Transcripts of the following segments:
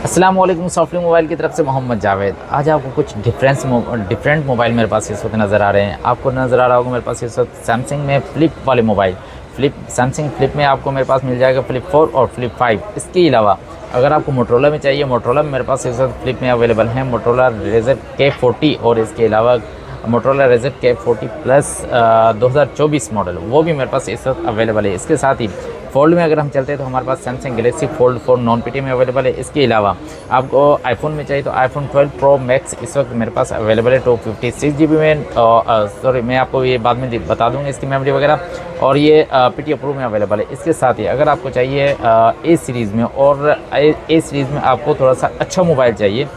अस्सलाम वालेकुम। Softly mobile की तरफ से मोहम्मद जावेद। आज आपको कुछ डिफरेंट मोबाइल मेरे पास इस वक्त नज़र आ रहे हैं। आपको नज़र आ रहा होगा मेरे पास इस वक्त सैमसंग में फ्लिप वाले मोबाइल, सैमसंग फ्लिप में आपको मेरे पास मिल जाएगा फ्लिप 4 और फ्लिप 5। इसके अलावा अगर आपको मोटरोला में चाहिए, मोटरोला में मेरे पास इस वक्त फ्लिप में अवेलेबल है मोटरोला रेज़र K40 और इसके अलावा Motorola razor K40 plus 2024 model, वो भी मेरे पास इस वक्त अवेलेबल है। इसके साथ ही फोल्ड में अगर हम चलते हैं तो हमारे पास Samsung Galaxy Fold 4 non PT में अवेलेबल है। इसके अलावा आपको आईफोन में चाहिए तो आईफोन 12 प्रो मैक्स इस वक्त मेरे पास अवेलेबल है 256 GB में। सॉरी, मैं आपको ये बाद में बता दूंगा इसकी मेमोरी वगैरह, और ये पीटी अप्रूव में अवेलेबल है। इसके साथ ही अगर आपको चाहिए ए सीरीज़ में, और ए सीरीज़ में आपको थोड़ा सा अच्छा मोबाइल चाहिए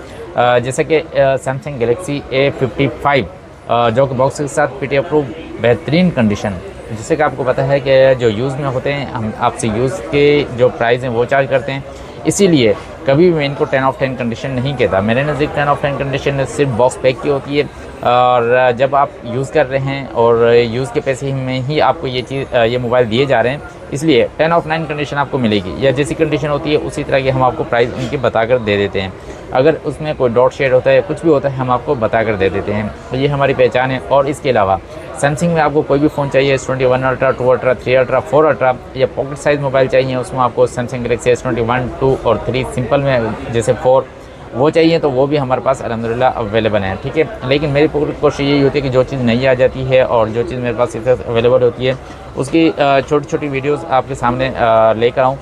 जैसे कि सैमसंग गैलेक्सी A55 जो कि बॉक्स के साथ पीटी अप्रूव, बेहतरीन कंडीशन, जिससे कि आपको पता है कि जो यूज़ में होते हैं हम आपसे यूज़ के जो प्राइस हैं वो चार्ज करते हैं। इसीलिए कभी भी मैं इनको 10 ऑफ 10 कंडीशन नहीं कहता। मेरे नज़दीक 10 ऑफ 10 कंडीशन सिर्फ बॉक्स पैक की होती है, और जब आप यूज़ कर रहे हैं और यूज़ के पैसे में ही आपको ये मोबाइल दिए जा रहे हैं, इसलिए 10 ऑफ 9 कंडीशन आपको मिलेगी, या जैसी कंडीशन होती है उसी तरह की हम आपको प्राइस उनकी बताकर दे देते हैं। अगर उसमें कोई डॉट शेड होता है, कुछ भी होता है, हम आपको बताकर दे देते हैं। तो ये हमारी पहचान है। और इसके अलावा सैमसंग में आपको कोई भी फ़ोन चाहिए, S21 ultra, 2 ultra, 3 ultra, 4 ultra, या पॉकेट साइज़ मोबाइल चाहिए, उसमें आपको सैमसंग गैलेक्सी S21, 2 और 3 सिंपल में जैसे 4 वो चाहिए, तो वो भी हमारे पास अल्हम्दुलिल्लाह अवेलेबल है। ठीक है, लेकिन मेरी पूरी कोशिश यही होती है कि जो चीज़ नहीं आ जाती है और जो चीज़ मेरे पास इस अवेलेबल होती है उसकी छोटी छोटी वीडियोज़ आपके सामने लेकर आऊँ,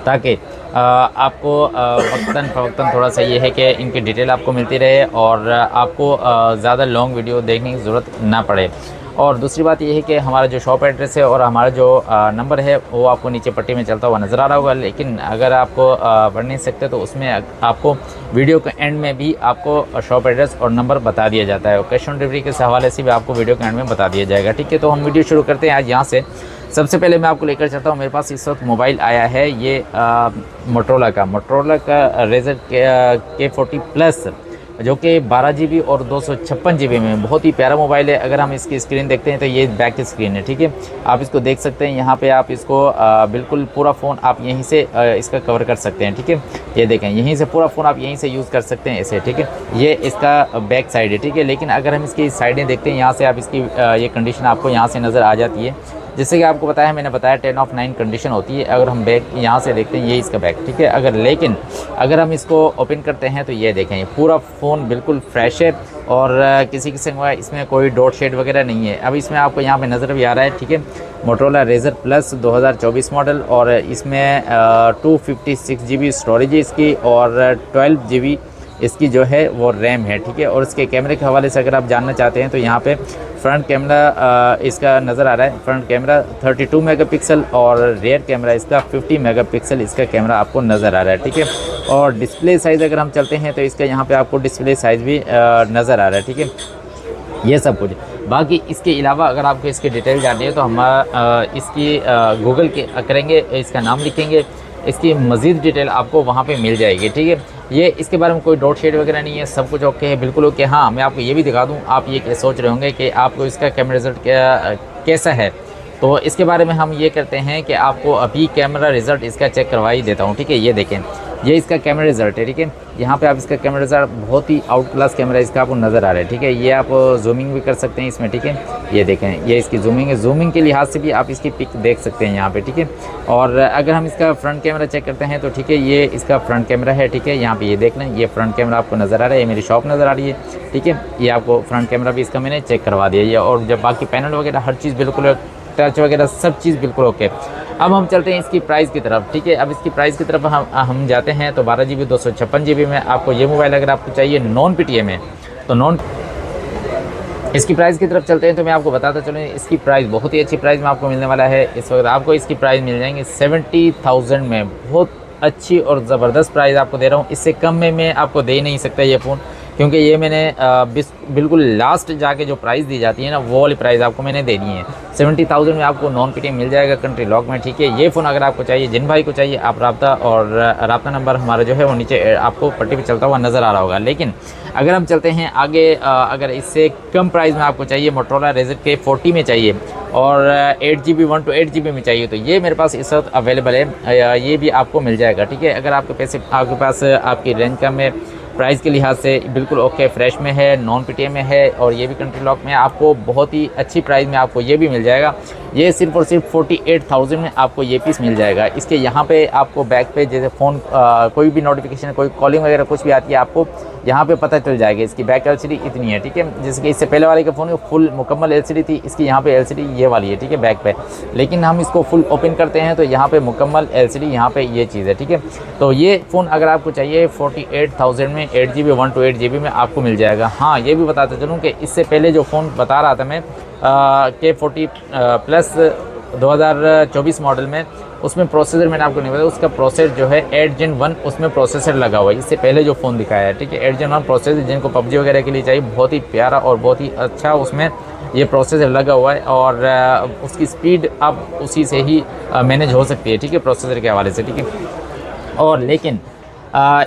ताकि आपको वक्तन फ़वक्तन थोड़ा सा ये है कि इनकी डिटेल आपको मिलती रहे और आपको ज़्यादा लॉन्ग वीडियो देखने की ज़रूरत ना पड़े। और दूसरी बात ये है कि हमारा जो शॉप एड्रेस है और हमारा जो नंबर है वो आपको नीचे पट्टी में चलता हुआ नज़र आ रहा होगा, लेकिन अगर आपको पढ़ नहीं सकते तो उसमें आपको वीडियो के एंड में भी आपको शॉप एड्रेस और नंबर बता दिया जाता है, और कैश ऑन डिलीवरी के हवाले से भी आपको वीडियो के एंड में बता दिया जाएगा। ठीक है, तो हम वीडियो शुरू करते हैं आज यहाँ से। सबसे पहले मैं आपको लेकर चलता हूँ, मेरे पास इस वक्त मोबाइल आया है ये मोटरोला का रेज़र K40 प्लस, जो कि 12 GB और 256 GB में बहुत ही प्यारा मोबाइल है। अगर हम इसकी स्क्रीन देखते हैं तो ये बैक की स्क्रीन है। ठीक है, आप इसको देख सकते हैं, यहाँ पे आप इसको बिल्कुल पूरा फ़ोन आप यहीं से इसका कवर कर सकते हैं। ठीक है, ये देखें, यहीं से पूरा फ़ोन आप यहीं से यूज़ कर सकते हैं ऐसे। ठीक है, ये इसका बैक साइड है। ठीक है, लेकिन अगर हम इसकी साइडें देखते हैं, यहाँ से आप इसकी ये कंडीशन आपको यहाँ से नज़र आ जाती है, जैसे कि आपको बताया, मैंने बताया 10 ऑफ 9 कंडीशन होती है। अगर हम बैक यहाँ से देखते हैं, ये इसका बैक। ठीक है, लेकिन अगर हम इसको ओपन करते हैं तो ये देखें, ये पूरा फ़ोन बिल्कुल फ्रेश है और किसी किस्म का इसमें कोई डॉट शेड वगैरह नहीं है। अब इसमें आपको यहाँ पे नज़र भी आ रहा है। ठीक है, मोटरोला रेज़र प्लस 2024 मॉडल, और इसमें 256 GB स्टोरेज है इसकी, और 12 GB इसकी जो है वो रैम है। ठीक है, और इसके कैमरे के हवाले से अगर आप जानना चाहते हैं तो यहाँ पे फ्रंट कैमरा इसका नज़र आ रहा है। फ्रंट कैमरा 32 मेगापिक्सल और रियर कैमरा इसका 50 मेगापिक्सल इसका कैमरा आपको नज़र आ रहा है। ठीक है, और डिस्प्ले साइज़ अगर हम चलते हैं तो इसका यहाँ पे आपको डिस्प्ले साइज़ भी नज़र आ रहा है। ठीक है, ये सब कुछ। बाकी इसके अलावा अगर आपको इसकी डिटेल जाननी है तो हम इसकी गूगल के करेंगे, इसका नाम लिखेंगे, इसकी मज़ीद डिटेल आपको वहाँ पे मिल जाएगी। ठीक है, ये इसके बारे में कोई डॉट शेड वगैरह नहीं है, सब कुछ ओके है, बिल्कुल ओके। हाँ, मैं आपको ये भी दिखा दूँ, आप ये सोच रहे होंगे कि आपको इसका कैमरा रिज़ल्ट कैसा है, तो इसके बारे में हम ये करते हैं कि आपको अभी कैमरा रिज़ल्ट इसका चेक करवा ही देता हूँ। ठीक है, ये देखें, ये इसका कैमरा रिज़ल्ट है। ठीक है, यहाँ पे आप इसका कैमरा रिज़ल्ट बहुत ही आउट क्लास कैमरा इसका आपको नज़र आ रहा है। ठीक है, ये आप जूमिंग भी कर सकते हैं इसमें। ठीक है, ये देखें, ये इसकी जूमिंग है, जूमिंग के लिहाज से भी आप इसकी पिक देख सकते हैं यहाँ पे। ठीक है, और अगर हम इसका फ्रंट कैमरा चेक करते हैं तो ठीक है, ये इसका फ्रंट कैमरा है। ठीक है, यहाँ पे ये देख लें, ये फ्रंट कैमरा आपको नज़र आ रहा है, ये मेरी शॉप नज़र आ रही है। ठीक है, ये आपको फ्रंट कैमरा भी इसका मैंने चेक करवा दिया है, और जब बाकी पैनल वगैरह हर चीज़ बिल्कुल, टच वगैरह सब चीज़ बिल्कुल ओके। अब हम चलते हैं इसकी प्राइस की तरफ। ठीक है, अब इसकी प्राइस की तरफ हम जाते हैं तो 12 GB 256 GB में आपको ये मोबाइल अगर आपको चाहिए नॉन PTA में, तो इसकी प्राइस की तरफ चलते हैं। तो मैं आपको बताता चलूँ, इसकी प्राइस बहुत ही अच्छी प्राइस में आपको मिलने वाला है। इस वक्त आपको इसकी प्राइस मिल जाएंगे 70,000 में। बहुत अच्छी और ज़बरदस्त प्राइस आपको दे रहा हूँ, इससे कम में मैं आपको दे नहीं सकता ये फ़ोन, क्योंकि ये मैंने बिल्कुल लास्ट जाके जो प्राइस दी जाती है ना, वो वाली प्राइस आपको मैंने देनी है। 70,000 में आपको नॉन PTA मिल जाएगा कंट्री लॉक में। ठीक है, ये फ़ोन अगर आपको चाहिए, जिन भाई को चाहिए, आप राब्ता नंबर हमारा जो है वो नीचे आपको पट्टी पे चलता हुआ नज़र आ रहा होगा। लेकिन अगर हम चलते हैं आगे, अगर इससे कम प्राइस में आपको चाहिए, मोटरोला रेज़र K40 में चाहिए, और 8 GB 1 to 8 GB में चाहिए तो ये मेरे पास इस वक्त अवेलेबल है, ये भी आपको मिल जाएगा, ठीक है। अगर आपके पैसे आपके पास आपकी रेंज कम है, प्राइस के लिहाज से बिल्कुल ओके, फ्रेश में है, नॉन PTA में है और ये भी कंट्री लॉक में, आपको बहुत ही अच्छी प्राइस में आपको ये भी मिल जाएगा। ये सिर्फ और सिर्फ 48,000 में आपको ये पीस मिल जाएगा। इसके यहाँ पे आपको बैक पे जैसे फ़ोन कोई भी नोटिफिकेशन, कोई कॉलिंग वगैरह कुछ भी आती है, आपको यहाँ पे पता चल जाएगा। इसकी बैक LCD इतनी है, ठीक है। जैसे कि इससे पहले वाले के फ़ोन में फुल मुकम्मल LCD थी, इसकी यहाँ पे LCD ये वाली है, ठीक है, बैक पे। लेकिन हम इसको फुल ओपन करते हैं तो यहाँ पे मुकम्मल LCD यहाँ पे ये चीज़ है, ठीक है। तो ये फ़ोन अगर आपको चाहिए 48,000 में 8 GB 1 to 8 GB में आपको मिल जाएगा। हाँ, ये भी बताते चलूँ कि इससे पहले जो फ़ोन बता रहा था मैं K40 प्लस 2024 मॉडल में, उसमें प्रोसेसर मैंने आपको नहीं बताया, उसका प्रोसेसर जो है 8 Gen 1 उसमें प्रोसेसर लगा हुआ है। इससे पहले जो फ़ोन दिखाया है, ठीक है, 8 Gen 1 प्रोसेसर, जिनको PUBG वगैरह के लिए चाहिए, बहुत ही प्यारा और बहुत ही अच्छा उसमें ये प्रोसेसर लगा हुआ है और उसकी स्पीड अब उसी से ही मैनेज हो सकती है, ठीक है, प्रोसेसर के हवाले से, ठीक है। और लेकिन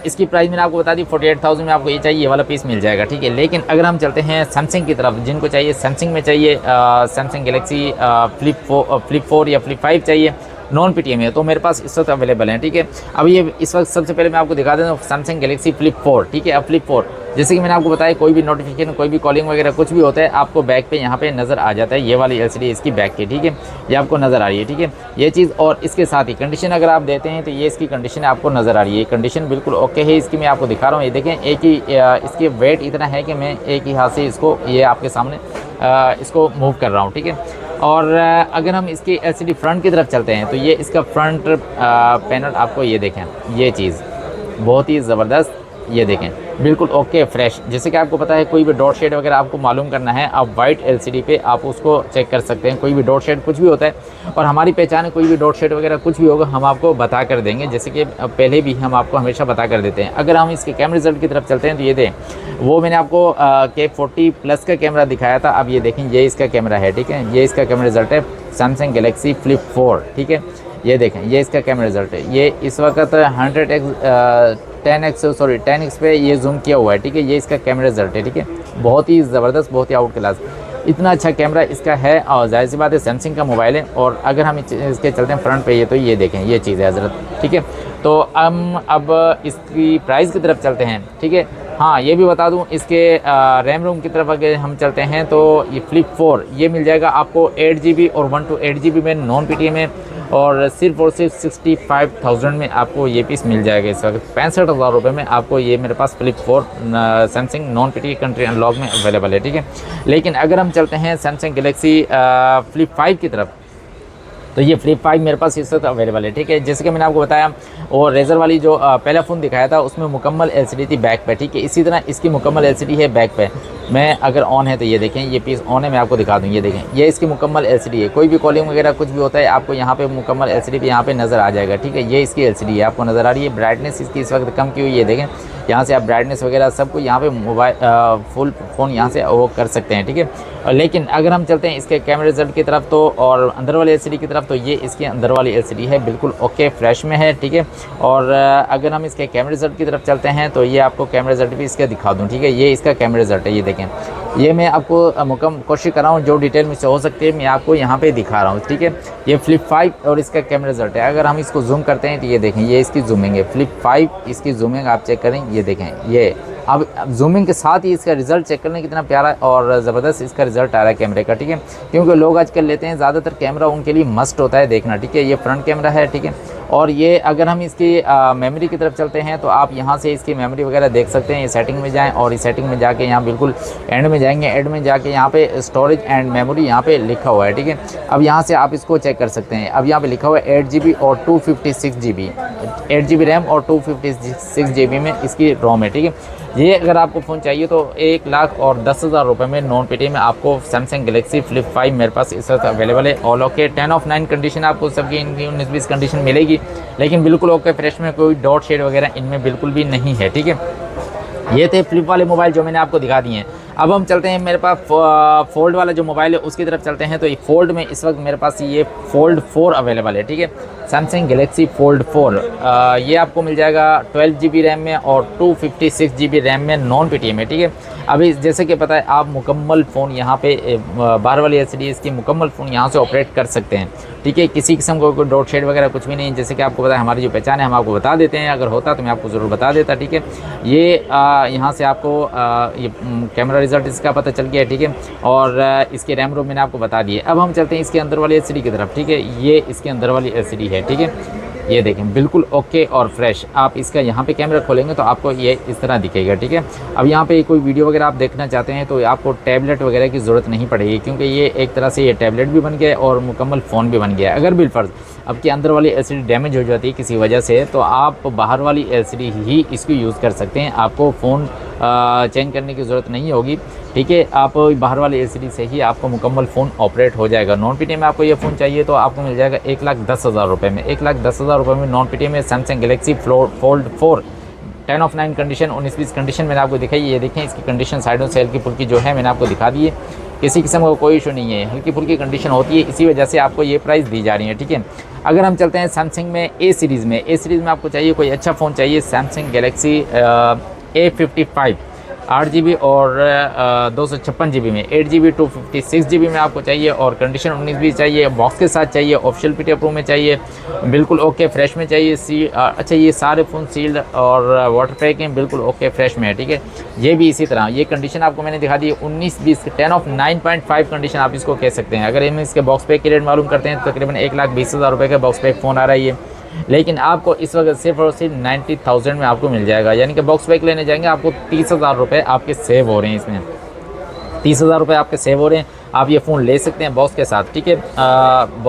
इसकी प्राइस मैंने आपको बता दी 48,000 में आपको ये चाहिए, ये वाला पीस मिल जाएगा, ठीक है। लेकिन अगर हम चलते हैं सैमसंग की तरफ, जिनको चाहिए सैमसंग में चाहिए, सैमसंग गैलेक्सी फ्लिप 4 या फ्लिप 5 चाहिए नॉन PTA में, तो मेरे पास इस वक्त अवेलेबल है, ठीक है। अब ये इस वक्त सबसे पहले मैं आपको दिखा देता हूँ सैमसंग गैलेक्सी फ्लिप 4, ठीक है। अब फ्लिप 4 जैसे कि मैंने आपको बताया, कोई भी नोटिफिकेशन, कोई भी कॉलिंग वगैरह कुछ भी होता है, आपको बैक पे यहाँ पे नज़र आ जाता है। ये वाली LCD इसकी बैक की, ठीक है, ये आपको नज़र आ रही है, ठीक है, ये चीज़। और इसके साथ ही कंडीशन अगर आप देते हैं तो ये इसकी कंडीशन आपको नज़र आ रही है, कंडीशन बिल्कुल ओके है इसकी। मैं आपको दिखा रहा हूँ, ये देखें, एक ही इसकी वेट इतना है कि मैं एक ही हाथ से इसको ये आपके सामने इसको मूव कर रहा हूँ, ठीक है। और अगर हम इसकी LCD फ्रंट की तरफ चलते हैं तो ये इसका फ्रंट पैनल आपको ये देखें, ये चीज़ बहुत ही ज़बरदस्त, ये देखें बिल्कुल ओके फ्रेश। जैसे कि आपको पता है, कोई भी डॉट शेड वगैरह आपको मालूम करना है, आप वाइट LCD पे आप उसको चेक कर सकते हैं। कोई भी डॉट शेड कुछ भी होता है और हमारी पहचान है, कोई भी डॉट शेड वगैरह कुछ भी होगा हम आपको बता कर देंगे, जैसे कि पहले भी हम आपको हमेशा बता कर देते हैं। अगर हम इसके कैमरा रिजल्ट की तरफ चलते हैं तो ये दें, वो मैंने आपको K40 प्लस का कैमरा दिखाया था। अब ये देखें, ये इसका कैमरा है, ठीक है, ये इसका कैमरा रिजल्ट है सैमसंग गैलेक्सी फ्लिप 4, ठीक है। ये देखें, ये इसका कैमरा रिजल्ट है। ये इस वक्त 10x पे ये जूम किया हुआ है, ठीक है, ये इसका कैमरा रिजल्ट है, ठीक है। बहुत ही ज़बरदस्त, बहुत ही आउट क्लास, इतना अच्छा कैमरा इसका है। और जाहिर सी बात है सैमसंग का मोबाइल है। और अगर हम इसके चलते हैं फ्रंट पे, ये तो ये देखें, ये चीज़ है हज़रत, ठीक है। तो हम अब इसकी प्राइस की तरफ चलते हैं, ठीक है। हाँ, ये भी बता दूं, इसके रैम रोम की तरफ अगर हम चलते हैं तो ये फ्लिप 4 ये मिल जाएगा आपको 8 GB और 1 to 8 GB में नॉन PTA में, और सिर्फ 65,000 में आपको ये पीस मिल जाएगा। इस वक्त 65,000 रुपये में आपको ये मेरे पास Flip 4 Samsung non PTA country unlock में अवेलेबल है, ठीक है। लेकिन अगर हम चलते हैं सैमसंग गैलेक्सी फ्लिप 5 की तरफ, तो ये फ्लिप 5 मेरे पास इस वक्त अवेलेबल है, ठीक है। जैसे कि मैंने आपको बताया, और रेजर वाली जो पहला फ़ोन दिखाया था उसमें मुकम्मल LCD थी बैक पे, ठीक है। इसी तरह इसकी मुकम्मल LCD है बैक पे। मैं अगर ऑन है तो ये देखें, ये पीस ऑन है, मैं आपको दिखा दूँ, ये देखें, ये इसकी मुकम्मल LCD है। कोई भी कॉलिंग वगैरह कुछ भी होता है आपको यहाँ पे मुकम्मल LCD पे यहाँ पे नज़र आ जाएगा, ठीक है। ये इसकी LCD है, आपको नज़र आ रही है। ब्राइटनेस इसकी इस वक्त कम की हुई है, देखें, यहाँ से आप ब्राइटनेस वगैरह सब कुछ यहाँ पे मोबाइल फुल फ़ोन यहाँ से वो कर सकते हैं, ठीक है। लेकिन अगर हम चलते हैं इसके कैमरा रिजल्ट की तरफ तो, और अंदर वाली LCD की तरफ, तो ये इसकी अंदर वाली LCD है, बिल्कुल ओके फ्रेश में है, ठीक है। और अगर हम इसके कैमरा रिजल्ट की तरफ चलते हैं तो ये आपको कैमरा रिजल्ट भी इसका दिखा दूँ, ठीक है। ये इसका कैमरा रिजल्ट है, ये देखें, ये मैं आपको मुकम्मल कोशिश कर रहा हूँ जो डिटेल में से हो सकती है मैं आपको यहाँ पे दिखा रहा हूँ, ठीक है। ये फ्लिप 5 और इसका कैमरा रिजल्ट है। अगर हम इसको जूम करते हैं तो ये देखें, ये इसकी जूमिंग है, फ्लिप 5 इसकी जूमिंग आप चेक करें, ये देखें, ये अब जूमिंग के साथ ही इसका रिज़ल्ट चेक करने कितना प्यारा और ज़बरदस्त इसका रिज़ल्ट आ रहा है कैमरे का, ठीक है। क्योंकि लोग आजकल लेते हैं, ज़्यादातर कैमरा उनके लिए मस्ट होता है देखना, ठीक है। ये फ्रंट कैमरा है, ठीक है। और ये अगर हम इसकी मेमोरी की तरफ चलते हैं तो आप यहाँ से इसकी मेमोरी वगैरह देख सकते हैं। ये सेटिंग में जाएं और इस सेटिंग में जाके यहाँ बिल्कुल एंड में जाएंगे, एंड में जाके यहाँ पे स्टोरेज एंड मेमोरी यहाँ पे लिखा हुआ है, ठीक है। अब यहाँ से आप इसको चेक कर सकते हैं। अब यहाँ पे लिखा हुआ है 8 GB और 256 GB, 8 GB रैम और 256 GB में इसकी रोम है, ठीक है। ये अगर आपको फ़ोन चाहिए तो 1,10,000 रुपये में नॉन PTA में आपको सैमसंग गैलेक्सी फ्लिप 5 मेरे पास इस वक्त अवेलेबल है। ऑल ओके 10 of 9 कंडीशन आपको सबकी इनकी 19-20 कंडीशन मिलेगी, लेकिन बिल्कुल ओके फ्रेश में, कोई डॉट शेड वगैरह इनमें बिल्कुल भी नहीं है, ठीक है। ये थे फ्लिप वाले मोबाइल जो मैंने आपको दिखा दिए हैं। अब हम चलते हैं मेरे पास फोल्ड वाला जो मोबाइल है उसकी तरफ चलते हैं। तो ये फोल्ड में इस वक्त मेरे पास ये फोल्ड 4 अवेलेबल है, ठीक है। Samsung Galaxy Fold 4। ये आपको मिल जाएगा 12 GB रैम में और 256 GB रैम में नॉन PTM में, ठीक है। अभी जैसे कि पता है आप मुकम्मल फ़ोन यहाँ पे 12 वाली LCD इसकी मुकम्मल फ़ोन यहाँ से ऑपरेट कर सकते हैं, ठीक है। किसी किस्म को कोई डॉट शेड वगैरह कुछ भी नहीं, जैसे कि आपको पता है हमारी जो पहचान है हम आपको बता देते हैं, अगर होता तो मैं आपको ज़रूर बता देता, ठीक है। ये यहाँ से आपको ये कैमरा रिजल्ट इसका पता चल गया है, ठीक है। और इसके रैम रोम मैंने आपको बता दिए। अब हम चलते हैं इसके अंदर वाली LCD की तरफ, ठीक है। ये इसके अंदर वाली LCD है, ठीक है। ये देखें बिल्कुल ओके और फ्रेश। आप इसका यहाँ पे कैमरा खोलेंगे तो आपको ये इस तरह दिखेगा, ठीक है। अब यहाँ पे कोई वीडियो वगैरह आप देखना चाहते हैं तो आपको टैबलेट वगैरह की ज़रूरत नहीं पड़ेगी, क्योंकि ये एक तरह से ये टैबलेट भी बन गया और मुकम्मल फ़ोन भी बन गया। अगर बिलफर्ज आपके अंदर वाली LCD डैमेज हो जाती है किसी वजह से तो आप बाहर वाली LCD ही इसको यूज़ कर सकते हैं, आपको फ़ोन चेंज करने की ज़रूरत नहीं होगी, ठीक है। आप बाहर वाली LCD से ही आपको मुकम्मल फ़ोन ऑपरेट हो जाएगा। नॉन PTM में आपको ये फ़ोन चाहिए तो आपको मिल जाएगा 1,10,000 रुपये में। 1,10,000 रुपये में नॉन PTM में Samsung Galaxy Fold 4 10 of 9 condition, 19-20 condition मैंने आपको दिखाई। ये देखें इसकी कंडीशन साइडों से हल्की फुल्की जो है मैंने आपको दिखा दी है, किसी किस्म का कोई इशू नहीं है, हल्की फुल्की कंडीशन होती है, इसी वजह से आपको ये प्राइस दी जा रही है, ठीक है। अगर हम चलते हैं सैमसंग में A सीरीज़ में, A सीरीज़ में आपको चाहिए कोई अच्छा फ़ोन चाहिए सैमसंग गैलेक्सी A55 8GB और 256 GB में, 8GB 256 GB में आपको चाहिए और कंडीशन 19-20 चाहिए, बॉक्स के साथ चाहिए, ऑफिशियल PTO अप्रूव में चाहिए, बिल्कुल ओके फ्रेश में चाहिए। अच्छा ये सारे फ़ोन सील्ड और वाटर पैक हैं, बिल्कुल ओके फ्रेश में है, ठीक है। ये भी इसी तरह ये कंडीशन आपको मैंने दिखा दी 19-20 10 of 9.5 कंडीशन आप इसको कह सकते हैं। अगर हम इसके बॉक्स पैक की रेट मालूम करते हैं तो तकरीबन 1,20,000 रुपये का बॉक्स पैक फ़ोन आ रहा है ये, लेकिन आपको इस वक्त सिर्फ और सिर्फ 90,000 में आपको मिल जाएगा। यानी कि बॉक्स पैक लेने जाएंगे आपको 30,000 रुपये आपके सेव हो रहे हैं, इसमें 30,000 रुपये आपके सेव हो रहे हैं। आप ये फ़ोन ले सकते हैं बॉक्स के साथ, ठीक है।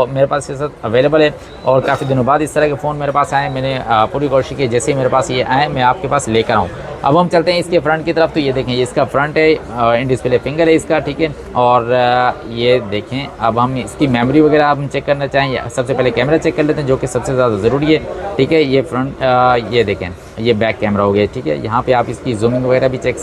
मेरे पास ये सब अवेलेबल है और काफ़ी दिनों बाद इस तरह के फ़ोन मेरे पास आए, मैंने पूरी कोशिश की जैसे ही मेरे पास ये आए मैं आपके पास लेकर आऊँ। अब हम चलते हैं इसके फ्रंट की तरफ, तो ये देखें ये इसका फ्रंट है, इन डिस्प्ले फिंगर है इसका, ठीक है। और ये देखें अब हम इसकी मेमोरी वगैरह हम चेक करना चाहें, सबसे पहले कैमरा चेक कर लेते हैं जो कि सबसे ज़्यादा ज़रूरी है, ठीक है। ये फ्रंट ये देखें ये बैक कैमरा हो गया, ठीक है। यहाँ पे आप इसकी जूमिंग वगैरह भी चेक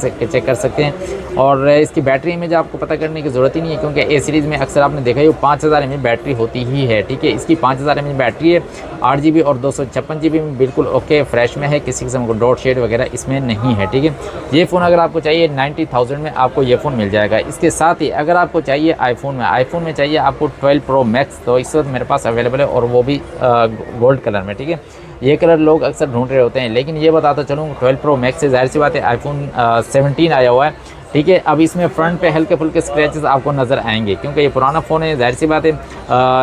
कर सकते हैं। और इसकी बैटरी इमेज आपको पता करने की ज़रूरत ही नहीं है, क्योंकि A सीरीज़ में अक्सर आपने देखा है वो 5000 mAh बैटरी होती ही है, ठीक है। इसकी 5000 mAh बैटरी है, 8GB और 256 GB में बिल्कुल ओके फ्रेश में है, किसी किस्म को डॉट शेड वगैरह इसमें नहीं है, ठीक है। ये फ़ोन अगर आपको चाहिए 90,000 में आपको ये फ़ोन मिल जाएगा। इसके साथ ही अगर आपको चाहिए आईफोन में चाहिए आपको 12 Pro Max, तो इस वक्त मेरे पास अवेलेबल है और वो भी गोल्ड कलर में, ठीक है। ये कलर लोग अक्सर ढूंढ रहे होते हैं, लेकिन ये बताता चलूँ 12 Pro Max से जाहिर सी बात है iPhone 17 आया हुआ है, ठीक है। अब इसमें फ्रंट पे हल्के फुल्के स्क्रैचेस आपको नज़र आएंगे, क्योंकि ये पुराना फ़ोन है, जाहिर सी बात है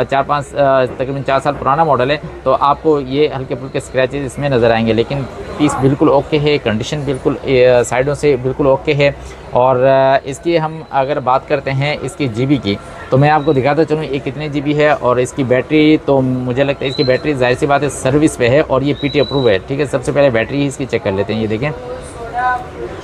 तकरीबन 4 साल पुराना मॉडल है, तो आपको ये हल्के फुल्के स्क्रैचेस इसमें नज़र आएंगे। लेकिन पीस बिल्कुल ओके है, कंडीशन बिल्कुल साइडों से बिल्कुल ओके है। और इसकी हम अगर बात करते हैं इसकी GB की, तो मैं आपको दिखाता चलूँ ये कितने GB है। और इसकी बैटरी तो मुझे लगता है इसकी बैटरी जाहिर सी बात है सर्विस पे है और ये PTO अप्रूव है, ठीक है। सबसे पहले बैटरी ही इसकी चेक कर लेते हैं, ये देखें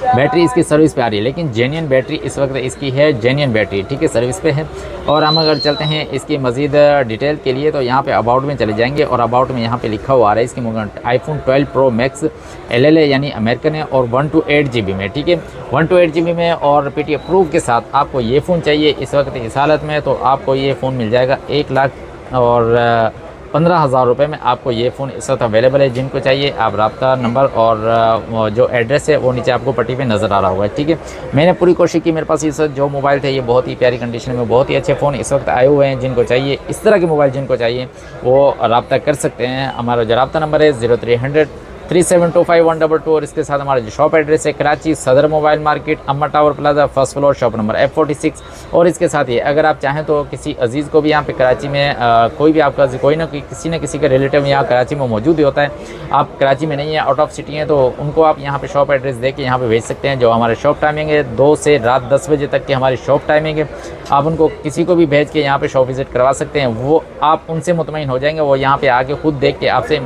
बैटरी इसकी सर्विस पे आ रही है, लेकिन जेन्युइन बैटरी इस वक्त इसकी है, जेन्युइन बैटरी, ठीक है, सर्विस पे है। और हम अगर चलते हैं इसकी मज़ीद डिटेल के लिए तो यहाँ पे अबाउट में चले जाएंगे और अबाउट में यहाँ पे लिखा हुआ आ रहा है इसकी iPhone 12 Pro Max LLA यानी अमेरिकन है और 128 GB में, ठीक है, 128 GB में और PTO अप्रूव के साथ आपको ये फ़ोन चाहिए इस वक्त इस हालत में, तो आपको ये फ़ोन मिल जाएगा 1,15,000 रुपये में। आपको ये फ़ोन इस वक्त अवेलेबल है, जिनको चाहिए आप रब्ता नंबर और जो एड्रेस है वो नीचे आपको पट्टी पे नज़र आ रहा होगा, ठीक है। मैंने पूरी कोशिश की, मेरे पास इस वक्त जो मोबाइल थे ये बहुत ही प्यारी कंडीशन में बहुत ही अच्छे फ़ोन इस वक्त आए हुए हैं। जिनको चाहिए इस तरह के मोबाइल जिनको चाहिए वो रब्ता कर सकते हैं। हमारा जो रब्ता नंबर है 0300 3725 और इसके साथ हमारा जो शॉप एड्रेस है कराची सदर मोबाइल मार्केट अम्मा tower plaza first floor shop number F46। और इसके साथ ही अगर आप चाहें तो किसी अजीज़ को भी यहाँ पे कराची में कोई भी आपका कोई ना किसी न किसी का रिलेटिव यहाँ कराची में मौजूद ही होता है, आप कराची में नहीं है आउट ऑफ सिटी हैं, तो उनको आप यहाँ पे शॉप एड्रेस दे के यहाँ पे भेज सकते हैं। जो हमारे शॉप टाइमिंग है 2 से रात 10 बजे तक की हमारी शॉप टाइमिंग है। आप उनको किसी को भी भेज के यहाँ पे शॉप विज़िट करवा सकते हैं, वो आप उनसे मुतमईन हो जाएंगे। वो यहाँ पे आके खुद देख के आपसे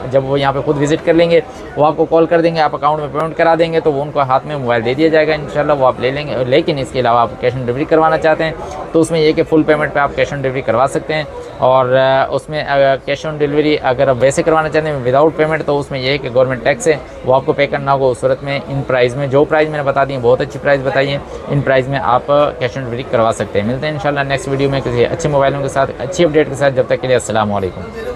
जब वो यहाँ पे खुद विज़िट कर लेंगे वो आपको कॉल कर देंगे, आप अकाउंट में पेमेंट करा देंगे तो वो उनको हाथ में मोबाइल दे दिया जाएगा, इंशाल्लाह वो आप ले लेंगे। लेकिन इसके अलावा आप कैश ऑन डिलीवरी करवाना चाहते हैं तो उसमें ये कि फुल पेमेंट पे आप कैश ऑन डिलीवरी करवा सकते हैं। और उसमें कैश ऑन डिलीवरी अगर आप वैसे करवाना चाहते हैं विदाउट पेमेंट तो उसमें ये है कि गवर्नमेंट टैक्स है वो आपको पे करना होगा। उस सूरत में इन प्राइस में जो प्राइस मैंने बता दी है बहुत अच्छी प्राइस बताई है, इन प्राइस में आप कैश ऑन डिलीवरी करवा सकते हैं। मिलते हैं इंशाल्लाह नेक्स्ट वीडियो में किसी अच्छे मोबाइलों के साथ अच्छी अपडेट के साथ, जब तक के लिए अस्सलाम वालेकुम।